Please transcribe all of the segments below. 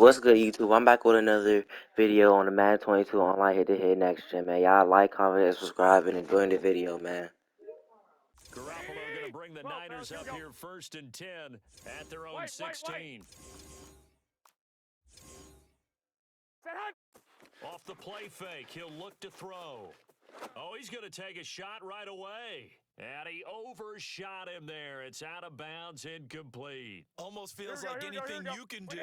What's good, YouTube? I'm back with another video on the Madden 22 online head-to-head next gen, man. Y'all like, comment, and subscribe, and enjoy the video, man. Garoppolo going to bring the Niners up here 1st and 10 at their own 16. Off the play fake, he'll look to throw. Oh, he's going to take a shot right away. And he overshot him there. It's out of bounds, incomplete. Almost feels like anything you can do,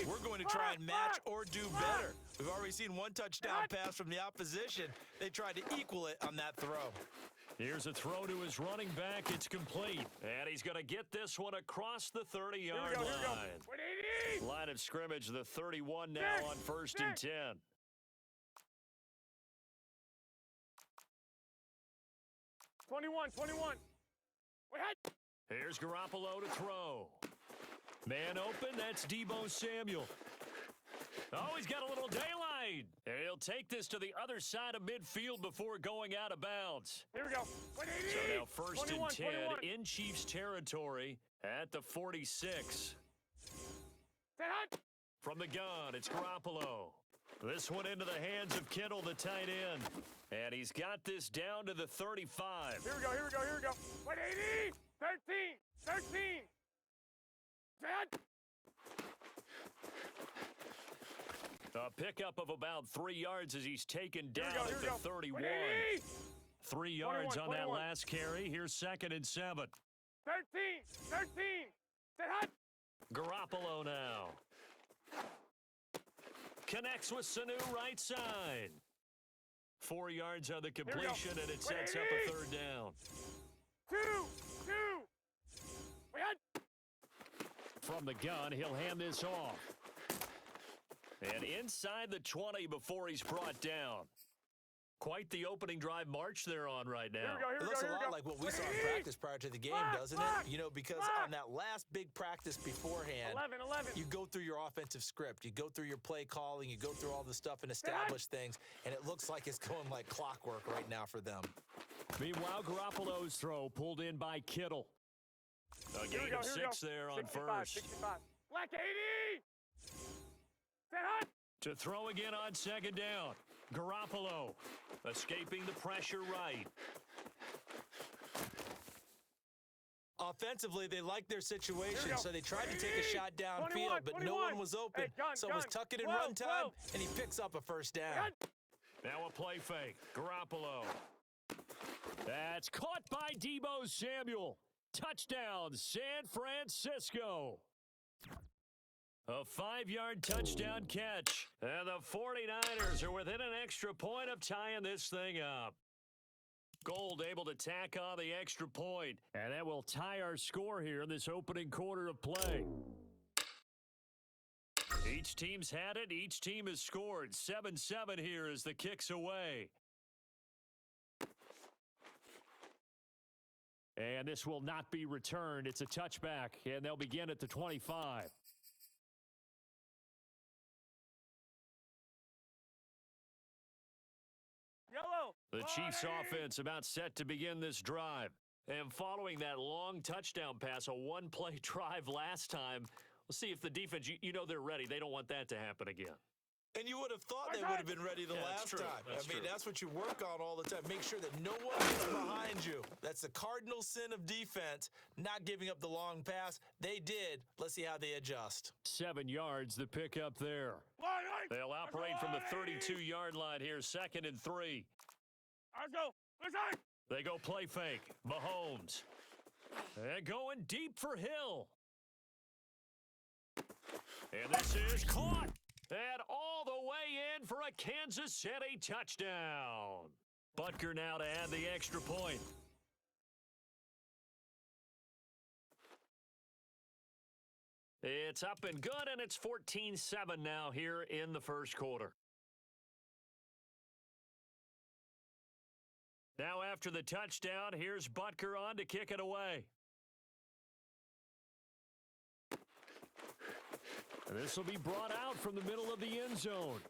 we're going to try and match or do better. We've already seen one touchdown pass from the opposition. They tried to equal it on that throw. Here's a throw to his running back. It's complete. And he's going to get this one across the 30-yard line. Line of scrimmage, the 31 now on 1st and 10. Here's Garoppolo to throw. Man open, that's Deebo Samuel. Oh, he's got a little daylight. And he'll take this to the other side of midfield before going out of bounds. Here we go. So now 1st and 10 in Chiefs territory at the 46. From the gun, it's Garoppolo. This one into the hands of Kittle, the tight end. And he's got this down to the 35. Here we go. 180. 13. A pickup of about 3 yards as he's taken down at the 31. 3 yards on that last carry. Here's 2nd and 7. 13. Garoppolo now. Connects with Sanu right side. 4 yards on the completion, and it sets up a 3rd down. 2. From the gun, he'll hand this off. And inside the 20 before he's brought down. Quite the opening drive march they're on right now. It looks a lot like what we saw in practice prior to the game, doesn't it? You know, because on that last big practice beforehand, 11. you go through your offensive script. You go through your play calling. You go through all the stuff and establish things. And it looks like it's going like clockwork right now for them. Meanwhile, Garoppolo's throw pulled in by Kittle. A gain of 6 there on 1st. 65. Black 80. To throw again on 2nd down. Garoppolo escaping the pressure right. Offensively, they liked their situation, so they tried to take a shot downfield, but no one was open. So it was tuck it and run time, and he picks up a 1st down. Now a play fake. Garoppolo. That's caught by Deebo Samuel. Touchdown, San Francisco. A 5-yard touchdown catch. And the 49ers are within an extra point of tying this thing up. Gold able to tack on the extra point. And that will tie our score here in this opening quarter of play. Each team's had it. Each team has scored. 7-7 here as the kick's away. And this will not be returned. It's a touchback, and they'll begin at the 25. The Chiefs offense about set to begin this drive. And following that long touchdown pass, a one-play drive last time, we'll see if the defense, you know they're ready. They don't want that to happen again. And you would have thought they would have been ready the last time. That's what you work on all the time. Make sure that no one gets behind you. That's the cardinal sin of defense, not giving up the long pass. They did. Let's see how they adjust. 7 yards, the pickup there. They'll operate from the 32-yard line here, 2nd and 3. Let's go. They go play fake. Mahomes. And going deep for Hill. And this is caught. And all the way in for a Kansas City touchdown. Butker now to add the extra point. It's up and good, and it's 14-7 now here in the 1st quarter. Now after the touchdown, here's Butker on to kick it away. And this will be brought out from the middle of the end zone.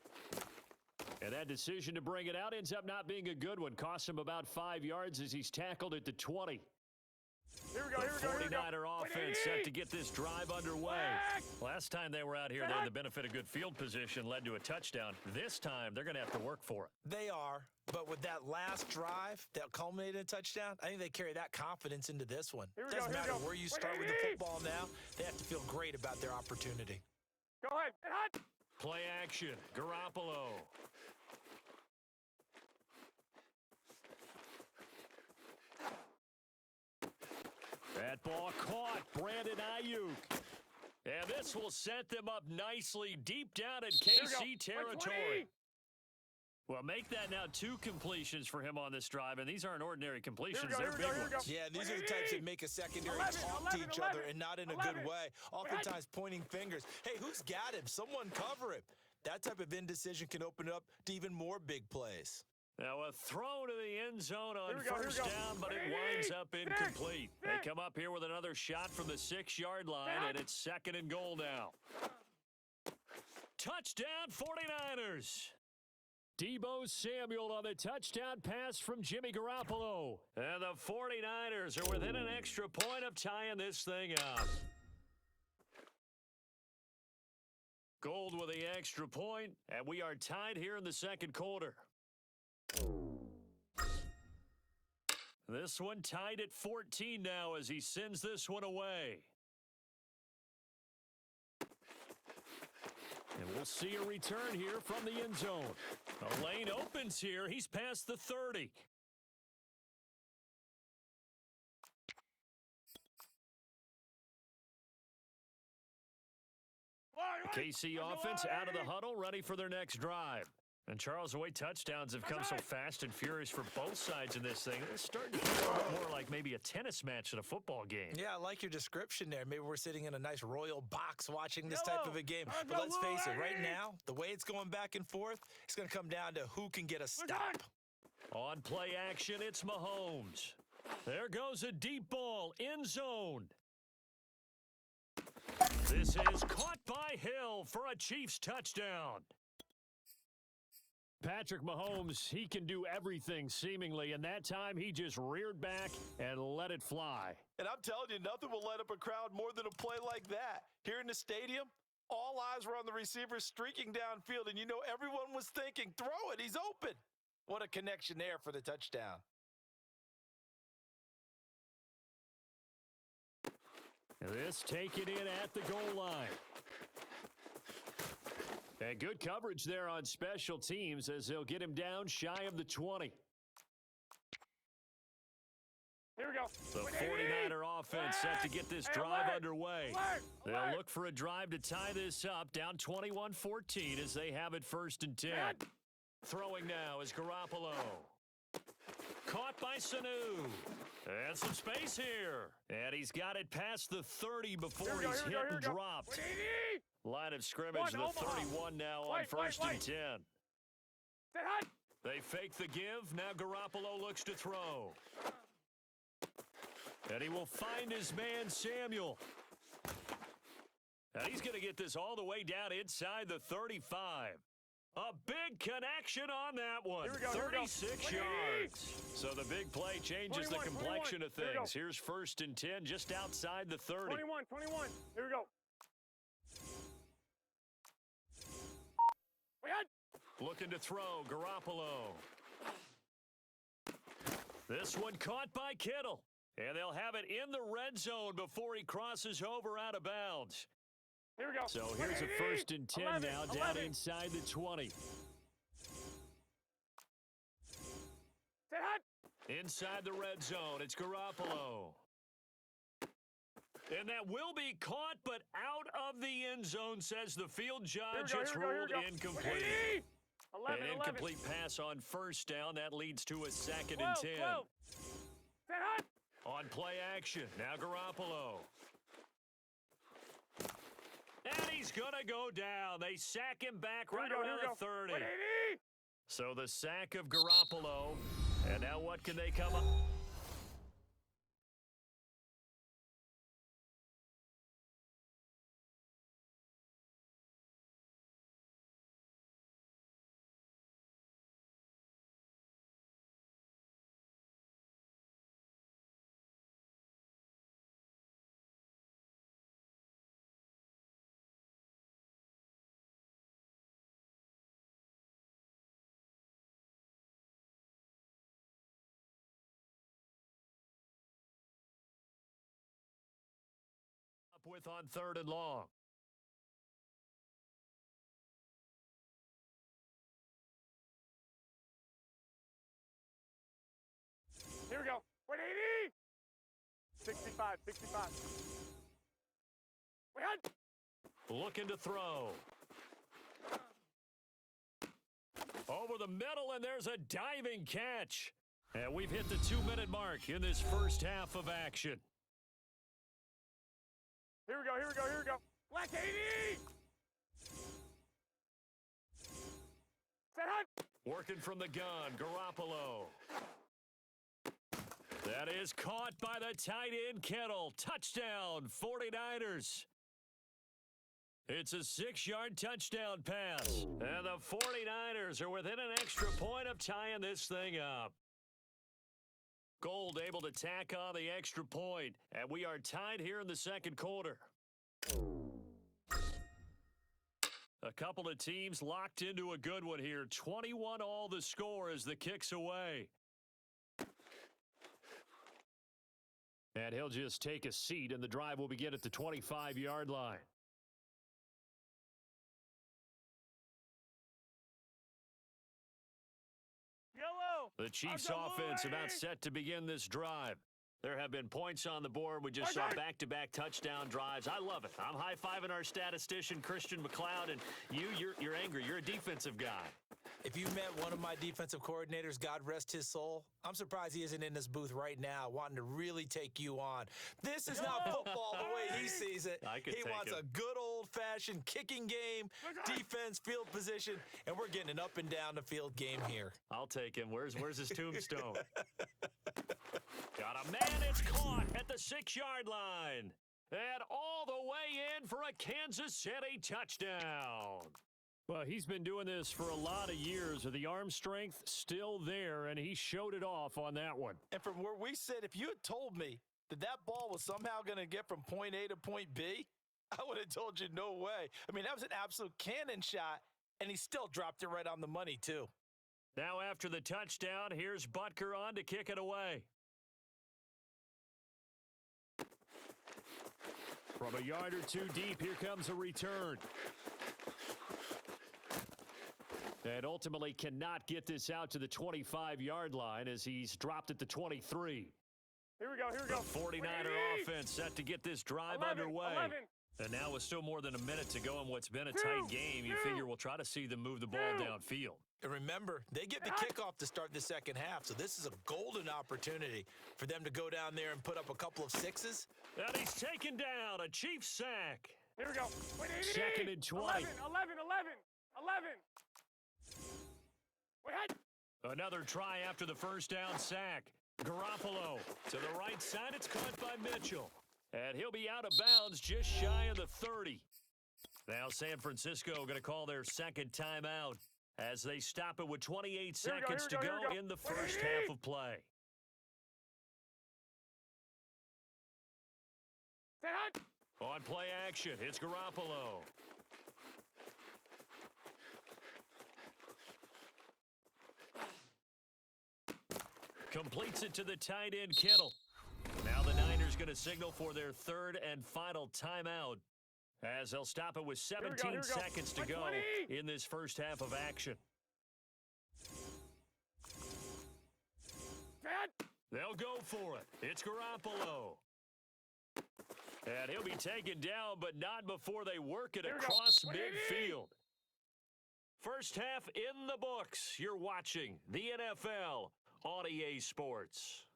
And that decision to bring it out ends up not being a good one. Costs him about 5 yards as he's tackled at the 20. Here we go, The here we go, here we go. 49er offense set to get this drive underway. Last time they were out here, they had the benefit of good field position, led to a touchdown. This time, they're going to have to work for it. They are, but with that last drive that culminated in a touchdown, I think they carry that confidence into this one. Doesn't matter where you start with the football now. They have to feel great about their opportunity. Go ahead. Get hot. Play action. Garoppolo. That ball caught. Brandon Ayuk. And this will set them up nicely deep down in KC territory. Well, make that now 2 completions for him on this drive, and these aren't ordinary completions. They're big ones. Yeah, these are the types that make a secondary talk to each other and not in a good way. Oftentimes pointing fingers. Hey, who's got him? Someone cover him. That type of indecision can open up to even more big plays. Now a throw to the end zone on first down, but it winds up incomplete. They come up here with another shot from the 6-yard line, and it's 2nd and goal now. Touchdown 49ers. Deebo Samuel on the touchdown pass from Jimmy Garoppolo. And the 49ers are within an extra point of tying this thing up. Gold with the extra point, and we are tied here in the second quarter. This one tied at 14 now as he sends this one away. And we'll see a return here from the end zone. A lane opens here. He's past the 30. The KC offense out of the huddle, ready for their next drive. And Charles, the way touchdowns have come so fast and furious for both sides in this thing, it's starting to feel a bit more like maybe a tennis match than a football game. Yeah, I like your description there. Maybe we're sitting in a nice royal box watching this type of a game. But let's face it, right now, the way it's going back and forth, it's going to come down to who can get a stop. On play action, it's Mahomes. There goes a deep ball, end zone. This is caught by Hill for a Chiefs touchdown. Patrick Mahomes, he can do everything seemingly, and that time he just reared back and let it fly. And I'm telling you, nothing will light up a crowd more than a play like that. Here in the stadium, all eyes were on the receiver streaking downfield, and you know everyone was thinking, throw it, he's open. What a connection there for the touchdown. This taken in at the goal line. And good coverage there on special teams as they'll get him down shy of the 20. Here we go. The 49er offense set to get this drive underway. They'll look for a drive to tie this up, down 21-14 as they have it 1st and 10. Throwing now is Garoppolo. Caught by Sanu. And some space here. And he's got it past the 30 before he's hit and dropped. Line of scrimmage, the 31 now on 1st and 10. They fake the give. Now Garoppolo looks to throw. And he will find his man, Samuel. And he's going to get this all the way down inside the 35. A big connection on that one. 36 yards. So the big play changes the complexion of things. Here's 1st and 10 just outside the 30. 21. Here we go. Looking to throw, Garoppolo. This one caught by Kittle. And they'll have it in the red zone before he crosses over out of bounds. Here we go. So here's a 1st and 10 now, down inside the 20. Inside the red zone, it's Garoppolo. And that will be caught, but out of the end zone, says the field judge. It's ruled incomplete. An incomplete pass on 1st down. That leads to a 2nd and 10. On play action, now Garoppolo. And he's going to go down. They sack him back right around the 30. So the sack of Garoppolo. And now what can they come up? with on 3rd and long. Here we go. 180. 65, 65. We hunt. Looking to throw. Over the middle, and there's a diving catch. And we've hit the 2-minute mark in this first half of action. Here we go, here we go, here we go. Black 80. Set hunt. Working from the gun, Garoppolo. That is caught by the tight end, Kittle. Touchdown, 49ers. It's a 6-yard touchdown pass. And the 49ers are within an extra point of tying this thing up. Gold able to tack on the extra point, and we are tied here in the second quarter. A couple of teams locked into a good one here. 21 all the score as the kick's away. And he'll just take a seat, and the drive will begin at the 25-yard line. Yellow. The Chiefs offense about set to begin this drive. There have been points on the board. We just saw back-to-back touchdown drives. I love it. I'm high-fiving our statistician, Christian McLeod, and you're angry. You're a defensive guy. If you met one of my defensive coordinators, God rest his soul, I'm surprised he isn't in this booth right now wanting to really take you on. This is not football the way he sees it. He wants a good old-fashioned kicking game, defense, field position, and we're getting an up and down the field game here. I'll take him. Where's his tombstone? Got a man, it's caught at the 6-yard line. And all the way in for a Kansas City touchdown. Well, he's been doing this for a lot of years. The arm strength still there, and he showed it off on that one. And from where we sit, if you had told me that that ball was somehow going to get from point A to point B, I would have told you no way. I mean, that was an absolute cannon shot, and he still dropped it right on the money, too. Now after the touchdown, here's Butker on to kick it away. From a yard or two deep, here comes a return. And ultimately cannot get this out to the 25-yard line as he's dropped at the 23. Here we go, here we go. The 49er offense set to get this drive underway. 11. And now with still more than a minute to go in what's been a tight game, you figure we'll try to see them move the ball downfield. And remember, they get the kickoff to start the second half, so this is a golden opportunity for them to go down there and put up a couple of sixes. And he's taken down, a Chiefs sack. Here we go. 2nd and 20. 11. 11. We had. Another try after the first down sack. Garoppolo to the right side. It's caught by Mitchell. And he'll be out of bounds just shy of the 30. Now San Francisco going to call their second timeout as they stop it with 28 seconds to go in the first half of play. On play action, it's Garoppolo. Completes it to the tight end, Kittle. Now the Niners going to signal for their third and final timeout as they'll stop it with 17 seconds to go in this first half of action. They'll go for it. It's Garoppolo. And he'll be taken down, but not before they work it across midfield. First half in the books. You're watching the NFL on EA Sports.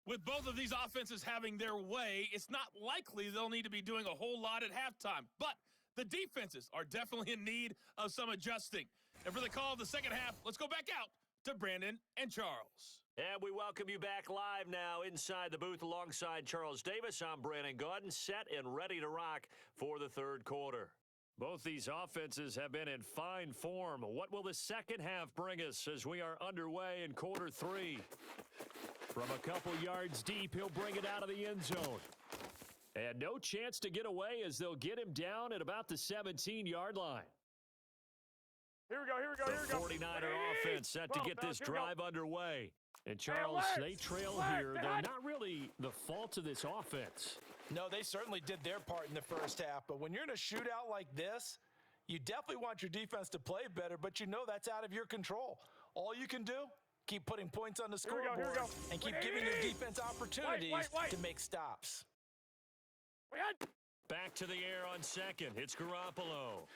With both of these offenses having their way, it's not likely they'll need to be doing a whole lot at halftime. But the defenses are definitely in need of some adjusting. And for the call of the second half, let's go back out to Brandon and Charles. And we welcome you back live now inside the booth alongside Charles Davis. I'm Brandon Gaudin, set and ready to rock for the third quarter. Both these offenses have been in fine form. What will the second half bring us as we are underway in quarter three? From a couple yards deep, he'll bring it out of the end zone. And no chance to get away as they'll get him down at about the 17-yard line. Here we go. The 49er offense set to get this drive underway. And Charles, they trail here. They're not really the fault of this offense. No, they certainly did their part in the first half, but when you're in a shootout like this, you definitely want your defense to play better, but you know that's out of your control. All you can do, keep putting points on the Here we scoreboard go. and keep giving your defense opportunities to make stops. Back to the air on second. It's Garoppolo.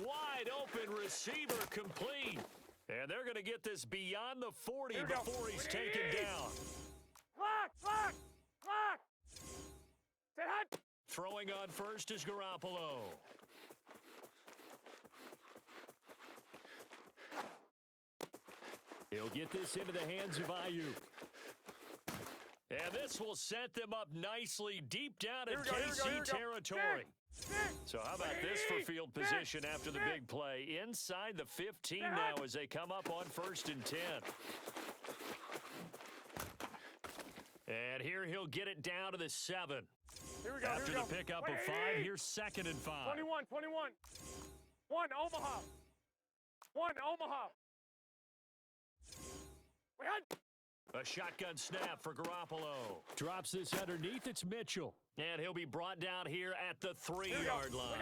Wide open receiver complete. And they're going to get this beyond the 40 before he's taken down. Clock! Sit hot! Throwing on first is Garoppolo. He'll get this into the hands of Ayuk. And this will set them up nicely deep down in KC territory. So how about this for field position after the big play? Inside the 15 now as they come up on 1st and 10. And here he'll get it down to the 7. After the pickup of 5, here's 2nd and 5. 21. One Omaha. A shotgun snap for Garoppolo. Drops this underneath. It's Mitchell. And he'll be brought down here at the 3-yard line.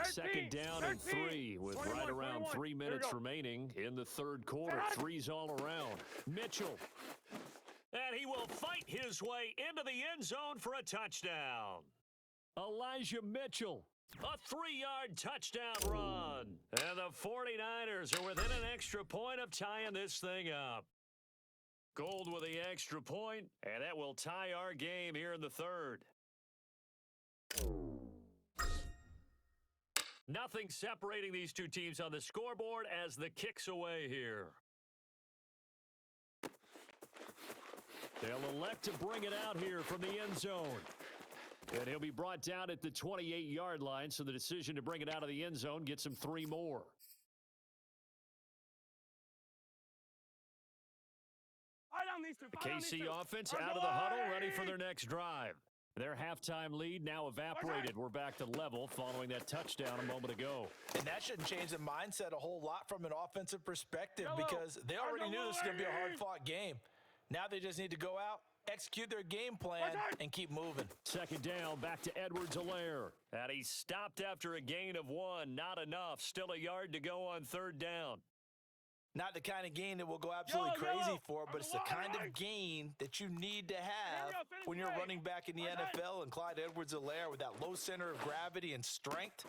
2nd down and 3 with right around 3 minutes remaining in the 3rd quarter. 3's all around. Mitchell. And he will fight his way into the end zone for a touchdown. Elijah Mitchell. A 3-yard touchdown run. And the 49ers are within an extra point of tying this thing up. Gold with the extra point, and that will tie our game here in the 3rd. Nothing separating these two teams on the scoreboard as the kick's away here. They'll elect to bring it out here from the end zone. And he'll be brought down at the 28-yard line, so the decision to bring it out of the end zone gets him 3 more. The KC offense out of the huddle, ready for their next drive. Their halftime lead now evaporated. We're back to level following that touchdown a moment ago. And that shouldn't change the mindset a whole lot from an offensive perspective because they already knew this was going to be a hard-fought game. Now they just need to go out, execute their game plan, and keep moving. 2nd down, back to Edwards-Helaire. And he stopped after a gain of 1. Not enough. Still a yard to go on 3rd down. Not the kind of gain that we'll go absolutely crazy for, but it's the kind of gain that you need to have when you're running back in the NFL. And Clyde Edwards-Helaire, with that low center of gravity and strength,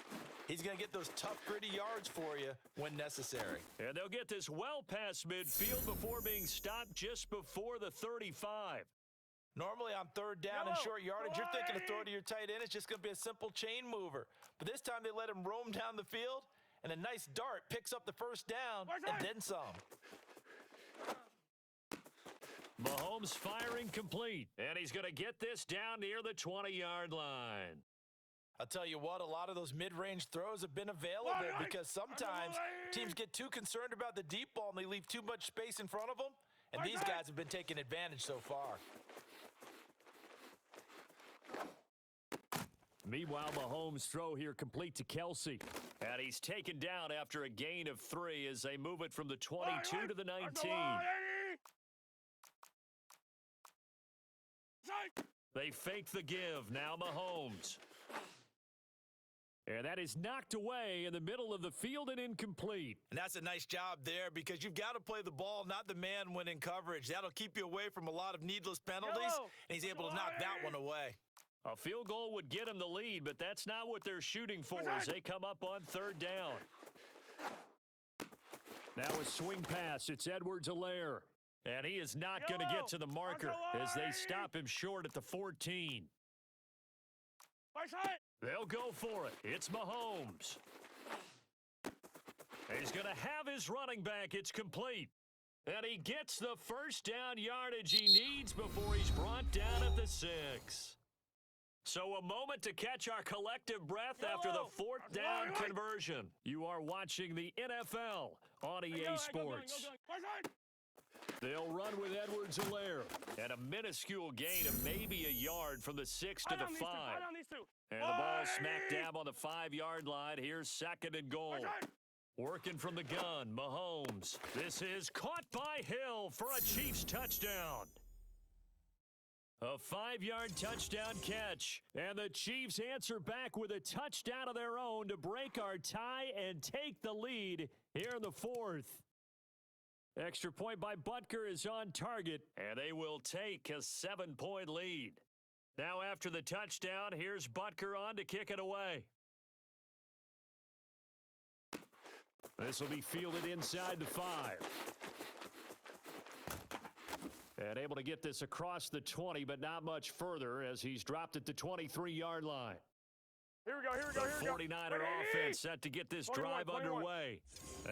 he's going to get those tough, gritty yards for you when necessary. And they'll get this well past midfield before being stopped just before the 35. Normally on 3rd down and short yardage, you're thinking to throw to your tight end. It's just going to be a simple chain mover. But this time they let him roam down the field. And a nice dart picks up the 1st down and then some. Mahomes firing complete. And he's going to get this down near the 20-yard line. I'll tell you what, a lot of those mid-range throws have been available because sometimes teams get too concerned about the deep ball and they leave too much space in front of them. And these guys have been taking advantage so far. Meanwhile, Mahomes' throw here complete to Kelsey. And he's taken down after a gain of 3 as they move it from the 22 to the 19. They fake the give. Now Mahomes. And that is knocked away in the middle of the field and incomplete. And that's a nice job there because you've got to play the ball, not the man when in coverage. That'll keep you away from a lot of needless penalties, and he's able to knock that one away. A field goal would get him the lead, but that's not what they're shooting for as they come up on 3rd down. Now a swing pass. It's Edwards-Helaire. And he is not going to get to the marker as they stop him short at the 14. They'll go for it. It's Mahomes. He's going to have his running back. It's complete. And he gets the 1st down yardage he needs before he's brought down at the 6. So a moment to catch our collective breath after the 4th down conversion. You are watching the NFL on EA Sports. They'll run with Edwards-Helaire. And a minuscule gain of maybe a yard from the 6 to the 5. And the ball smack dab on the 5-yard line. Here's 2nd and goal. Working from the gun, Mahomes. This is caught by Hill for a Chiefs touchdown. A 5-yard touchdown catch. And the Chiefs answer back with a touchdown of their own to break our tie and take the lead here in the fourth. Extra point by Butker is on target, and they will take a 7-point lead. Now after the touchdown, here's Butker on to kick it away. This will be fielded inside the 5. And able to get this across the 20, but not much further as he's dropped at the 23-yard line. Here we go, here we go, here we go. The 49er offense set to get this drive underway.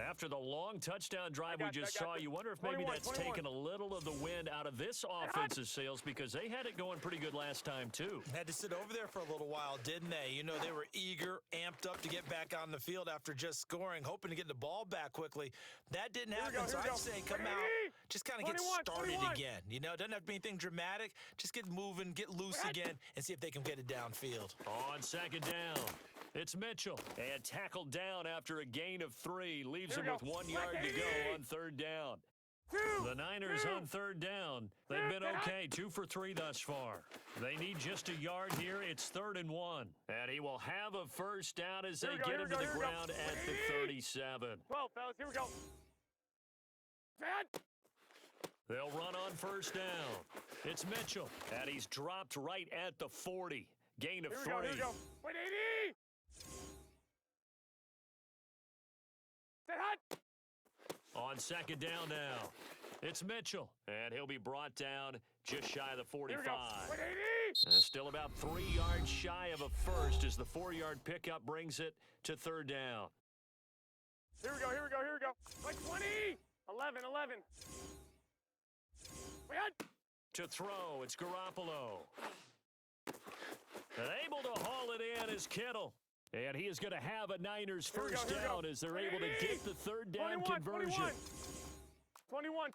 After the long touchdown drive we just saw, you wonder if maybe that's taken a little of the wind out of this offense's sails because they had it going pretty good last time, too. Had to sit over there for a little while, didn't they? You know, they were eager, amped up to get back on the field after just scoring, hoping to get the ball back quickly. That didn't happen, so I'd say come out, just kind of get started again. You know, it doesn't have to be anything dramatic. Just get moving, get loose again, and see if they can get it downfield. On second down. It's Mitchell, and tackled down after a gain of 3, leaves him with 1 yard to go on third down. The Niners on third down. They've been okay, 2 for 3 thus far. They need just a yard here. It's 3rd and 1. And he will have a first down as they get him to the ground at the 37. 12, fellas, here we go. Dad! They'll run on first down. It's Mitchell, and he's dropped right at the 40. Gain of 3. Here we go. Wait, 80! Set hot! On second down now, it's Mitchell, and he'll be brought down just shy of the 45. Wait, 80! And still about 3 yards shy of a first as the 4-yard pickup brings it to 3rd down. Here we go, here we go, here we go. Wait, 20! 11, 11. Wait, hot! To throw, it's Garoppolo. And able to haul it in is Kittle. And he is going to have a Niners first down as they're able to get the 3rd down 21, conversion. 21.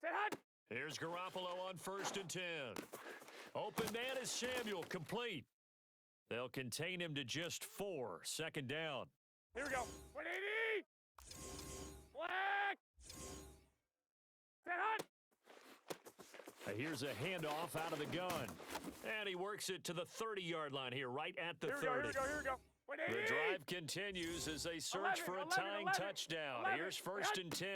Set hot! Here's Garoppolo on 1st and 10. Open man is Samuel, complete. They'll contain him to just 4, 2nd down. Here we go. 180! Black! Set hot! Here's a handoff out of the gun. And he works it to the 30-yard line here, right at the 30. Here we go. 180! The drive continues as they search for a tying touchdown. Here's 1st and 10.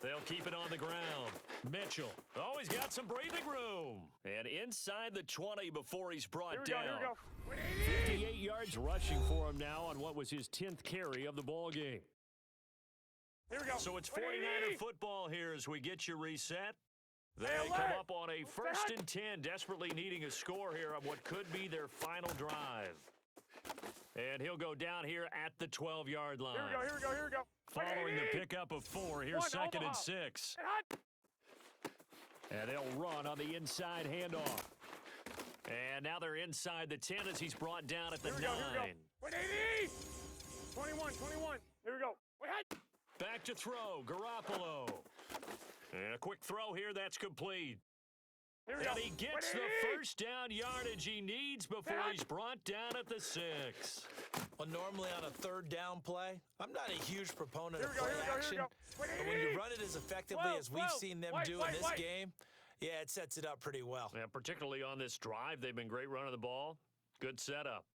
They'll keep it on the ground. Mitchell, he's got some breathing room. And inside the 20 before he's brought down. Here we go. 180! 58 yards rushing for him now on what was his 10th carry of the ball game. Here we go. So it's 180! 49er football here as we get you reset. They come up on a 1st and 10, desperately needing a score here on what could be their final drive. And he'll go down here at the 12-yard line. Here we go. Following the pickup of 4, here's 2nd and 6. And they'll run on the inside handoff. And now they're inside the 10 as he's brought down at the 9. 180! 21. Here we go. Back to throw, Garoppolo. And a quick throw here, that's complete. Here we go. And he gets the first down yardage he needs before he's brought down at the 6. Well, normally on a 3rd down play, I'm not a huge proponent of play action. But when you run it as effectively as we've seen them do in this game, yeah, it sets it up pretty well. And particularly on this drive, they've been great running the ball. Good setup.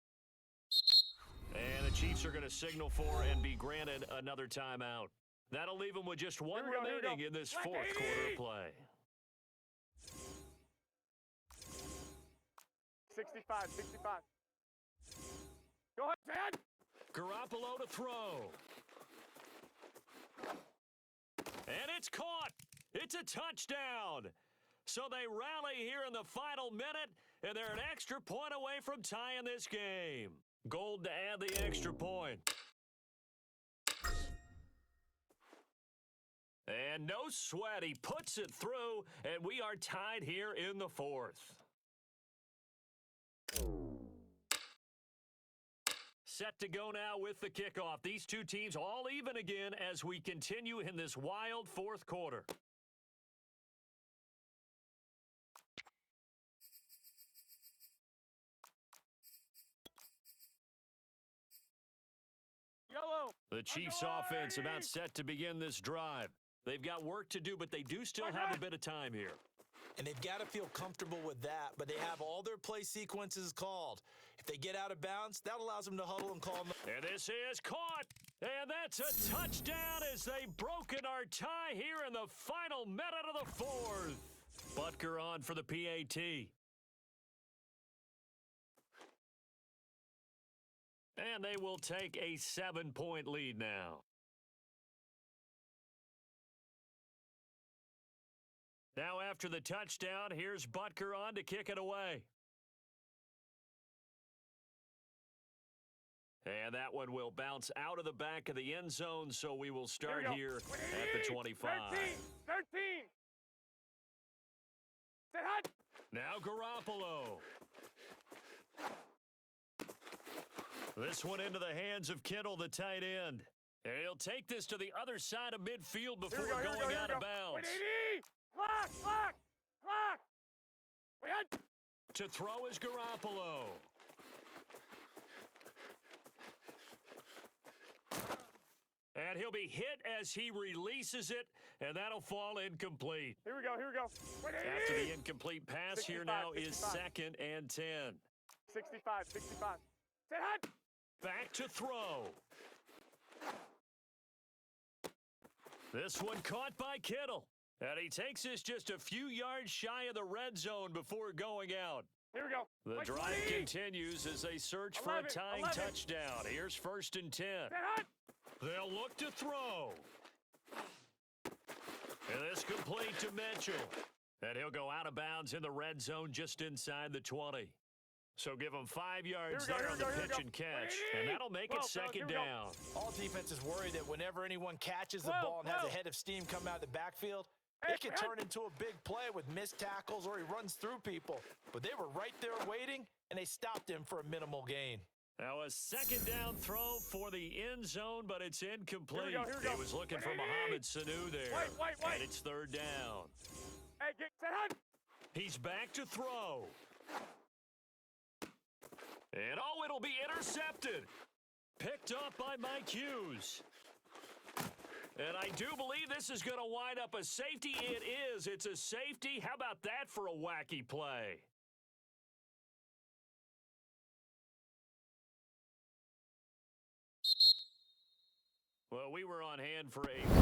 And the Chiefs are going to signal for and be granted another timeout. That'll leave them with just 1 remaining in this 4th quarter of play. 65. Go ahead, Dad. Garoppolo to throw. And it's caught. It's a touchdown. So they rally here in the final minute, and they're an extra point away from tying this game. Gold to add the extra point. And no sweat, he puts it through, and we are tied here in the 4th. Set to go now with the kickoff. These two teams all even again as we continue in this wild 4th quarter. Yellow. The Chiefs offense about set to begin this drive. They've got work to do, but they do still have a bit of time here. And they've got to feel comfortable with that, but they have all their play sequences called. If they get out of bounds, that allows them to huddle and call them. And this is caught. And that's a touchdown as they broken our tie here in the final minute of the fourth. Butker on for the PAT. And they will take a 7-point lead now. Now after the touchdown, here's Butker on to kick it away. And that one will bounce out of the back of the end zone, so we will start here at the 25. 13. Set hot. Now Garoppolo. This one into the hands of Kittle, the tight end. And he'll take this to the other side of midfield before going out of bounds. Clock. To throw is Garoppolo. And he'll be hit as he releases it, and that'll fall incomplete. Here we go. After the incomplete pass, 65, here now is 65. 2nd and 10. 65. Set hot. Back to throw. This one caught by Kittle. And he takes this just a few yards shy of the red zone before going out. Here we go. The drive 20. continues as they search for a 11, tying 11. touchdown. Here's 1st and 10. Set hot. They'll look to throw. And this complete to Mitchell. And he'll go out of bounds in the red zone just inside the 20. So give him 5 yards there on the pitch and catch. And that'll make it 2nd down. All defenses worry that whenever anyone catches the ball and has a head of steam come out of the backfield, it can turn into a big play with missed tackles or he runs through people. But they were right there waiting, and they stopped him for a minimal gain. Now a 2nd down throw for the end zone, but it's incomplete. Here we go. He was looking for Mohamed Sanu there. Wait. And it's 3rd down. Hey, set hot. He's back to throw. And it'll be intercepted. Picked up by Mike Hughes. And I do believe this is going to wind up a safety. It is. It's a safety. How about that for a wacky play? Well, we were on hand for a